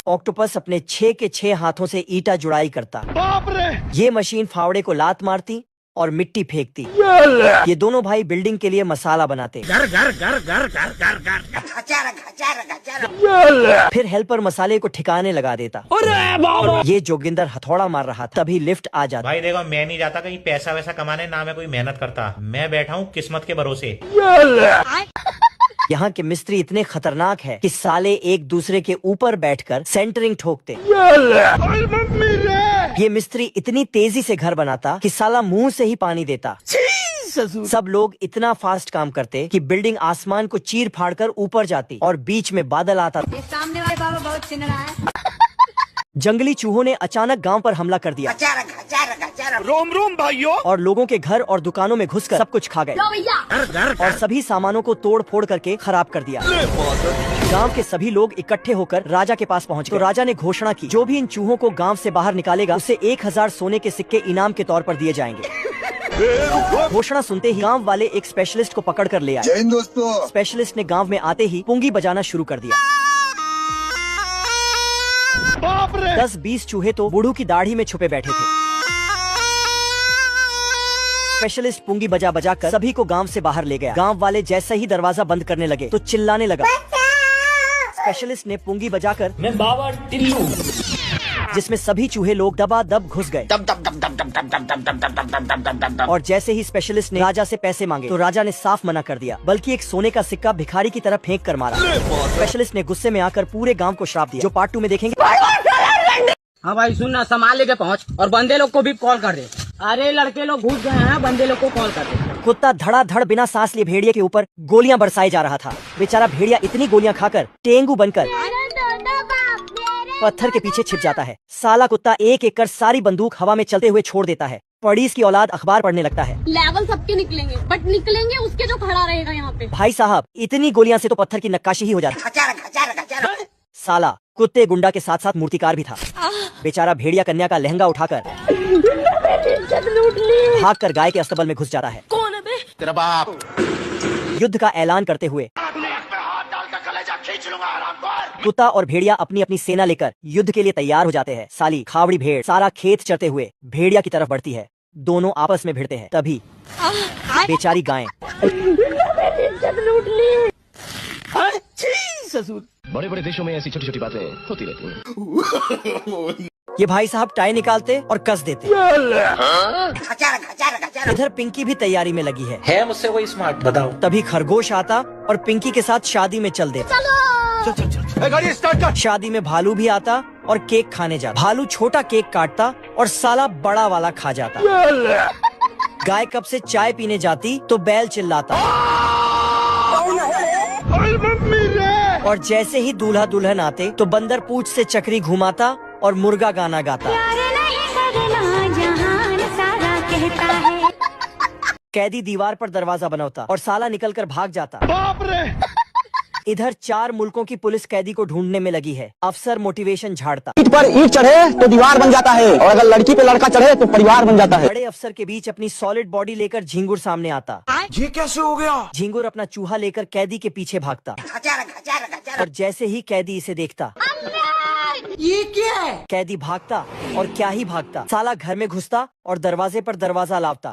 Octopus अपने 6 के 6 हाथों से ईटा जुड़ाई करता। बाप रे! ये मशीन फावड़े को लात मारती और मिट्टी फेंकती। ये दोनों भाई बिल्डिंग के लिए मसाला बनाते। घर घर घर घर घर घर घर। फिर हेल्पर मसाले को ठिकाने लगा देता। ये जोगिंदर हथौड़ा मार रहा था, तभी लिफ्ट आ जाता। भाई देखो, मैं नहीं जाता कहीं पैसा वैसा कमाने, ना मैं कोई मेहनत करता, मैं बैठा हूँ किस्मत के भरोसे। यहाँ के मिस्त्री इतने खतरनाक है कि साले एक दूसरे के ऊपर बैठकर सेंटरिंग ठोकते। ये मिस्त्री इतनी तेजी से घर बनाता कि साला मुंह से ही पानी देता। सब लोग इतना फास्ट काम करते कि बिल्डिंग आसमान को चीर फाड़ कर ऊपर जाती और बीच में बादल आता। सामने वाले बाबा बहुत चिन रहा है। जंगली चूहों ने अचानक गांव पर हमला कर दिया। रोम रोम भाइयों। और लोगों के घर और दुकानों में घुसकर सब कुछ खा गए और सभी सामानों को तोड़ फोड़ करके खराब कर दिया। गांव के सभी लोग इकट्ठे होकर राजा के पास पहुंच गए। तो राजा ने घोषणा की, जो भी इन चूहों को गांव से बाहर निकालेगा उसे 1000 सोने के सिक्के इनाम के तौर पर दिए जाएंगे। घोषणा सुनते ही गांव वाले एक स्पेशलिस्ट को पकड़ कर ले आए। स्पेशलिस्ट ने गांव में आते ही पुंगी बजाना शुरू कर दिया। 10-20 चूहे तो बूढ़ू की दाढ़ी में छुपे बैठे थे। स्पेशलिस्ट पुंगी बजा बजा कर सभी को गांव से बाहर ले गया। गांव वाले जैसे ही दरवाजा बंद करने लगे तो चिल्लाने लगा। स्पेशलिस्ट ने पुंगी बजाकर मैं बाबा टिल्लू, जिसमें सभी चूहे लोग दबादब घुस गए। और जैसे ही स्पेशलिस्ट ने राजा से पैसे मांगे तो राजा ने साफ मना कर दिया, बल्कि एक सोने का सिक्का भिखारी की तरफ फेंक कर मारा। स्पेशलिस्ट ने गुस्से में आकर पूरे गांव को श्राप दिया, जो पार्ट 2 में देखेंगे। हाँ भाई सुन ना, सामान लेके पहुँच और बंदे लोग को भी कॉल कर दे। अरे लड़के लोग घुस गए हैं, बंदे लोग को कॉल कर दे। कुत्ता धड़ाधड़ बिना सांस लिए भेड़िए के ऊपर गोलियां बरसाए जा रहा था। बेचारा भेड़िया इतनी गोलियां खाकर टेंगू बनकर पत्थर के पीछे छिप जाता है। साला कुत्ता एक एक कर सारी बंदूक हवा में चलते हुए छोड़ देता है। पड़ीस की औलाद अखबार पढ़ने लगता है। लेवल सबके निकलेंगे, बट निकलेंगे उसके जो खड़ा रहेगा यहाँ पे। भाई साहब, इतनी गोलियां से तो पत्थर की नक्काशी ही हो जाती। साला कुत्ते गुंडा के साथ साथ मूर्तिकार भी था। बेचारा भेड़िया कन्या का लहंगा उठाकर भाग कर गाय के अस्तबल में घुस जाता है। कौन है बे? तेरा बाप। युद्ध का ऐलान करते हुए कुत्ता और भेड़िया अपनी अपनी सेना लेकर युद्ध के लिए तैयार हो जाते हैं। साली खावड़ी भेड़ सारा खेत चरते हुए भेड़िया की तरफ बढ़ती है। दोनों आपस में भिड़ते हैं। तभी बेचारी गाय बड़े बड़े देशों में ऐसी छोटी छोटी बातें होती रहती हैं। ये भाई साहब टाई निकालते और कस देते। इधर पिंकी भी तैयारी में लगी है मुझसे कोई स्मार्ट बताओ। तभी खरगोश आता और पिंकी के साथ शादी में चल देता। गाड़ी स्टार्ट कर। शादी में भालू भी आता और केक खाने जाता। भालू छोटा केक काटता और साला बड़ा वाला खा जाता। गाय कब से चाय पीने जाती तो बैल चिल्लाता। और जैसे ही दूल्हा दुल्हन आते तो बंदर पूंछ से चक्री घुमाता और मुर्गा गाना गाता। कैदी दीवार पर दरवाजा बनाता और साला निकलकर भाग जाता। बाप रे! इधर 4 मुल्कों की पुलिस कैदी को ढूंढने में लगी है। अफसर मोटिवेशन झाड़ता। ईंट पर ईंट चढ़े तो दीवार बन जाता है, और अगर लड़की पे लड़का चढ़े तो परिवार बन जाता है। बड़े अफसर के बीच अपनी सॉलिड बॉडी लेकर झिंगुर सामने आता। ये कैसे हो गया? झिंगुर अपना चूहा लेकर कैदी के पीछे भागता। और जैसे ही कैदी इसे देखता, ये क्या है? कैदी भागता और क्या ही भागता, साला घर में घुसता और दरवाजे पर दरवाजा लावता।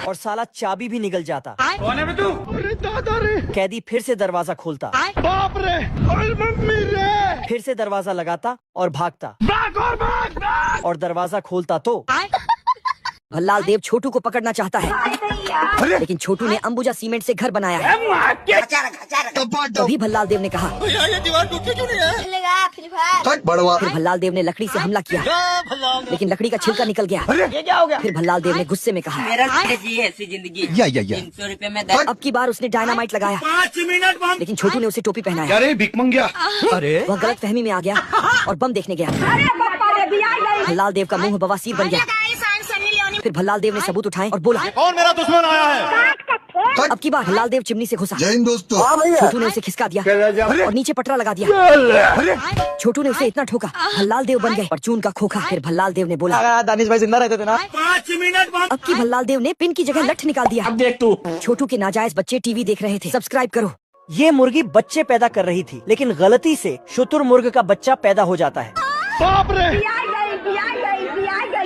और साला चाबी भी निकल जाता। कौन है बे तू? अरे दादा रे! कैदी फिर से दरवाजा खोलता। बाप रे! अरे मम्मी रे! फिर से दरवाजा लगाता और भागता। भाग! और दरवाजा खोलता तो भल्लाल देव छोटू को पकड़ना चाहता है, लेकिन छोटू ने अंबुजा सीमेंट से घर बनाया है। तभी भल्लाल देव ने कहा, ये दीवार टूटती क्यों नहीं है? फिर भल्लाल देव ने लकड़ी से हमला किया, लेकिन लकड़ी का छिलका निकल गया। ये क्या हो गया? फिर भल्लाल देव ने गुस्से में कहा, मेरा ऐसी जिंदगी 300 रुपए में अब की बार उसने डायनामाइट लगाया, 5 मिनट बम। लेकिन छोटू ने उसे टोपी पहनाया। अरे भिख मंगिया। अरे वह गलत फहमी में आ गया और बम देखने गया। भल्लाल देव का मुंह बवासीर बन गया। फिर भल्लाल देव ने सबूत उठाए और बोला, कौन मेरा दुश्मन आया है? अब की बार भल्लाल देव चिमनी से घुसा। दोस्तों, छोटू ने उसे खिसका दिया और नीचे पटरा लगा दिया। छोटू ने उसे इतना ठोका, भल्लाल देव बन गए परचून का खोखा। फिर भल्लाल देव ने बोला, दानिश भाई जिंदा रहते थे ना। 5 मिनट बम। अब की भल्लाल देव ने पिन की जगह लठ निकाल दिया। अब देख तू। छोटू के नाजायज बच्चे टीवी देख रहे थे। सब्सक्राइब करो। ये मुर्गी बच्चे पैदा कर रही थी, लेकिन गलती से शुतुरमुर्ग का बच्चा पैदा हो जाता है। बाप रे!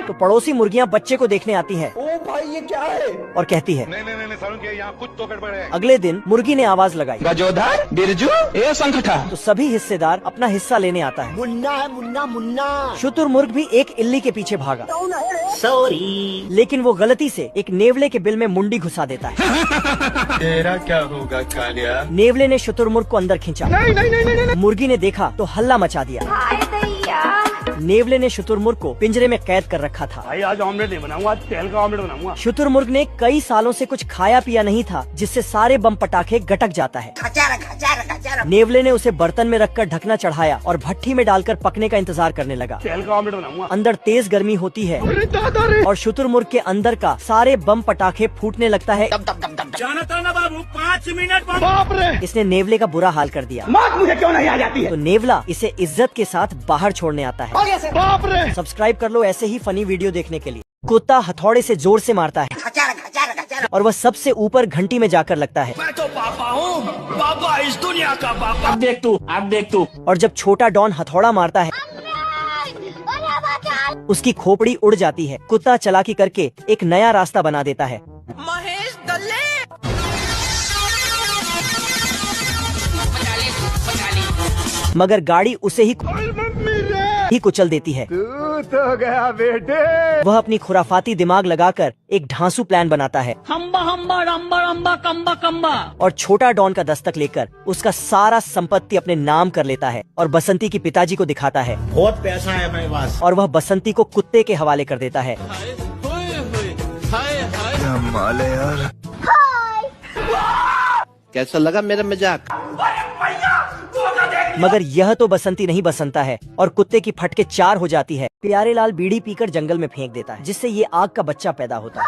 तो पड़ोसी मुर्गियां बच्चे को देखने आती हैं। ओ भाई ये क्या है? और कहती है नहीं सारुण के यहाँ कुछ तो गड़बड़ है। अगले दिन मुर्गी ने आवाज लगाई, गजोधर, बिरजू, ए संखटा। तो सभी हिस्सेदार अपना हिस्सा लेने आता है। मुन्ना है, मुन्ना मुन्ना। शुतुरमुर्ग भी एक इल्ली के पीछे भागा। सॉरी, लेकिन वो गलती से एक नेवले के बिल में मुंडी घुसा देता है। तेरा क्या होगा कालिया? नेवले ने शुतुरमुर्ग को अंदर खींचा। नहीं। मुर्गी ने देखा तो हल्ला मचा दिया। नेवले ने शुतुरमुर्ग को पिंजरे में कैद कर रखा था। भाई आज ऑमलेट नहीं बनाऊंगा, आज तेल का ऑमलेट बनाऊंगा। शुतुरमुर्ग ने कई सालों से कुछ खाया पिया नहीं था, जिससे सारे बम पटाखे गटक जाता है। नेवले ने उसे बर्तन में रखकर ढकना चढ़ाया और भट्टी में डालकर पकने का इंतजार करने लगा। तेल का ऑमलेट बनाऊंगा। अंदर तेज गर्मी होती है और शुतुरमुर्ग के अंदर का सारे बम पटाखे फूटने लगता है। जाना था ना बाबू, 5 मिनट। बाप रे! इसने नेवले का बुरा हाल कर दिया। मौत मुझे क्यों नहीं आ जाती है? तो नेवला इसे इज्जत के साथ बाहर छोड़ने आता है। बाप रे! सब्सक्राइब कर लो ऐसे ही फनी वीडियो देखने के लिए। कुत्ता हथौड़े से जोर से मारता है और वह सबसे ऊपर घंटी में जाकर लगता है। मैं तो पापा हूँ, पापा इस दुनिया का पापा। अब देख तू। और जब छोटा डॉन हथौड़ा मारता है, उसकी खोपड़ी उड़ जाती है। कुत्ता चालाकी करके एक नया रास्ता बना देता है। महेश दल्ले। मगर गाड़ी उसे ही कुचल देती है। तू तो गया बेटे। वह अपनी खुराफाती दिमाग लगाकर एक ढांसू प्लान बनाता है। हम्बा हम्बा रम्बा रम्बा कम्बा कम्बा। और छोटा डॉन का दस्तक लेकर उसका सारा संपत्ति अपने नाम कर लेता है और बसंती की पिताजी को दिखाता है। बहुत पैसा है मेरे पास। और वह बसंती को कुत्ते के हवाले कर देता है। कैसा लगा मेरा मजाक? मगर यह तो बसंती नहीं बसंता है और कुत्ते की फटके 4 हो जाती है। प्यारे लाल बीड़ी पीकर जंगल में फेंक देता है, जिससे ये आग का बच्चा पैदा होता है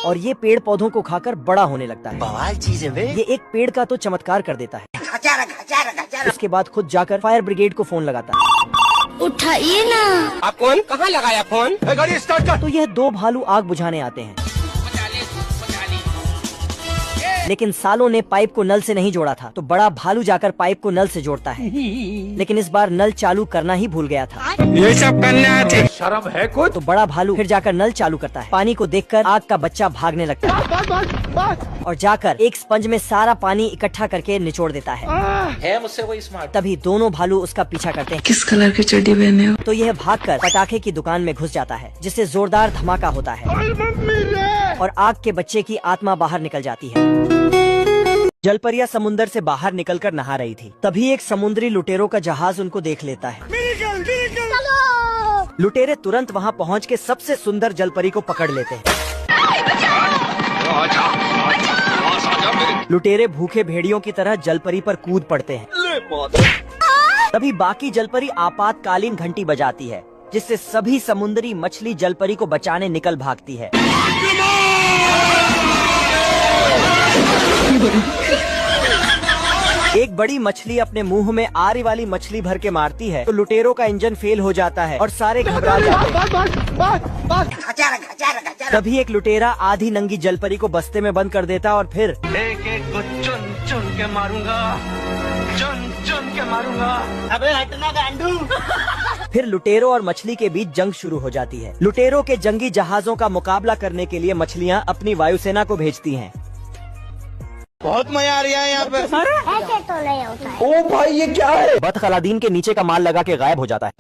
और ये पेड़ पौधों को खाकर बड़ा होने लगता है। बवाल चीज है ये एक पेड़ का तो चमत्कार कर देता है। उसके बाद खुद जाकर फायर ब्रिगेड को फोन लगाता है। उठाइए ना। आप कौन? कहाँ लगाया फोन? गाड़ी स्टार्ट कर। तो यह 2 भालू आग बुझाने आते हैं, लेकिन सालों ने पाइप को नल से नहीं जोड़ा था, तो बड़ा भालू जाकर पाइप को नल से जोड़ता है। लेकिन इस बार नल चालू करना ही भूल गया था। ये सब करने आए थे। शर्म है कुछ? तो बड़ा भालू फिर जाकर नल चालू करता है। पानी को देखकर आग का बच्चा भागने लगता है और जाकर एक स्पंज में सारा पानी इकट्ठा करके निचोड़ देता है। मुझसे कोई स्मार्ट। तभी दोनों भालू उसका पीछा करते हैं। किस कलर की चड्डी पहने हो? तो यह भागकर पटाखे की दुकान में घुस जाता है, जिससे जोरदार धमाका होता है और आग के बच्चे की आत्मा बाहर निकल जाती है। जलपरिया समुंदर से बाहर निकलकर नहा रही थी। तभी एक समुद्री लुटेरों का जहाज उनको देख लेता है। लुटेरे तुरंत वहां पहुंच के सबसे सुंदर जलपरी को पकड़ लेते हैं। लुटेरे भूखे भेड़ियों की तरह जलपरी पर कूद पड़ते हैं। तभी बाकी जलपरी आपातकालीन घंटी बजाती है, जिससे सभी समुद्री मछली जलपरी को बचाने निकल भागती है। एक बड़ी मछली अपने मुंह में आरी वाली मछली भर के मारती है, तो लुटेरों का इंजन फेल हो जाता है और सारे घबरा जाते हैं। तभी एक लुटेरा आधी नंगी जलपरी को बस्ते में बंद कर देता और फिर एक को चुन चुन के मारूंगा, चुन चुन के मारूंगा। अबे हटना गांडू। फिर लुटेरों और मछली के बीच जंग शुरू हो जाती है। लुटेरों के जंगी जहाजों का मुकाबला करने के लिए मछलियाँ अपनी वायुसेना को भेजती हैं। बहुत मजा आ रहा है यहाँ पे। ऐसे तो नहीं होता है। ओ भाई ये क्या है? बतख अलादीन के नीचे का माल लगा के गायब हो जाता है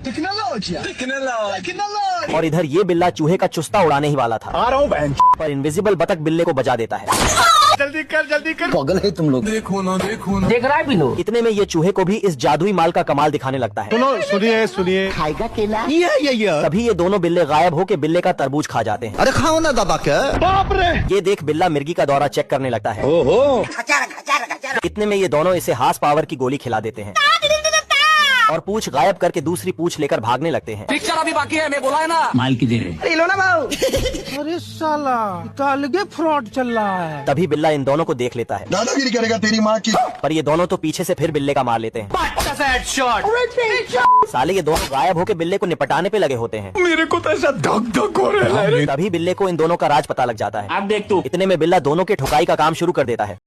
और इधर ये बिल्ला चूहे का चुस्ता उड़ाने ही वाला था। आ रहा हूँ बहन। पर इनविजिबल बतख बिल्ले को बजा देता है। जल्दी कर। पागल है तुम लोग। देखो ना देख रहा है बिनो? इतने में ये चूहे को भी इस जादुई माल का कमाल दिखाने लगता है। सुनिए। खाएगा केला? तभी ये दोनों बिल्ले गायब होके बिल्ले का तरबूज खा जाते हैं। अरे खाओ ना दादा क्या? बाप रे! ये देख बिल्ला मिर्गी का दौरा चेक करने लगता है। ओहो। इतने में ये दोनों इसे हार्स पावर की गोली खिला देते हैं और पूंछ गायब करके दूसरी पूंछ लेकर भागने लगते हैं। पिक्चर अभी बाकी है, मैं बोला है ना। माल की दे रहे लो ना भाऊ। अरे साला तो अलगे फ्रॉड चल रहा है। तभी बिल्ला इन दोनों को देख लेता है। दादागिरी करेगा तेरी माँ की। पर ये दोनों तो पीछे से फिर बिल्ले का मार लेते हैं। साले ये दोनों गायब होके बिल्ले को निपटाने पे लगे होते हैं। मेरे को तो ऐसा धक धक हो रहा है। तभी बिल्ले को इन दोनों का राज पता लग जाता है। अब देख तू। इतने में बिल्ला दोनों के ठुकाई का काम शुरू कर देता है।